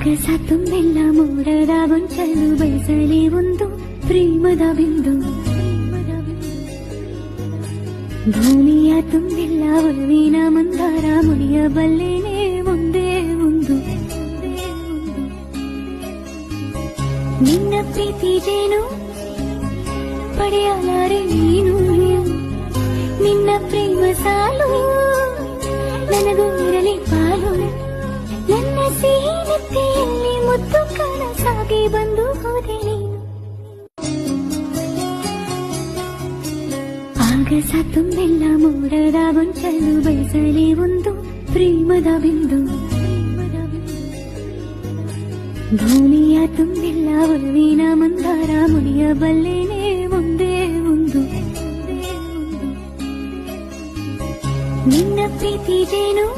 ಆಗಸ ತುಂಬೆಲ್ಲ ಮೋಡದ ಗೊಂಚಲು ಬಯಸಲಿ ಒಂದು ಪ್ರೇಮದ ಬಿಂದು. ಭೂಮಿಯ ತುಂಬೆಲ್ಲ ಒಲವಿನ ಮಂದಾರ ಮುಡಿಯಬಲ್ಲೇನೆ ಒಂದೇ ಒಂದು. ನಿನ್ನ ಪ್ರೀತಿ ಜೇನು ಪಡೆಯಲಾರೆ ನೀನು, ನಿನ್ನ ಪ್ರೇಮ ಸಾಲು ನನಗೂ ಇರಲಿ ಪಾಲು. ನನ್ನ ಸಿಹಿ ನೆತ್ತಿಯಲ್ಲಿ ಮುದ್ದು ಕನಸಾಗಿ ಬಂದು ಹೋದೆ ನೀನು. ಆಗಸ ತುಂಬೆಲ್ಲ ಮೋಡದ ಗೊಂಚಲು ಬಯಸಲಿ ಒಂದು ಪ್ರೇಮದ ಬಿಂದು. ಭೂಮಿಯ ತುಂಬೆಲ್ಲ ಒಲವಿನ ಮಂದಾರ ಮುಡಿಯಬಲ್ಲೇನೆ ಒಂದೇ ಒಂದು. ನಿನ್ನ ಪ್ರೀತಿ ಜೇನು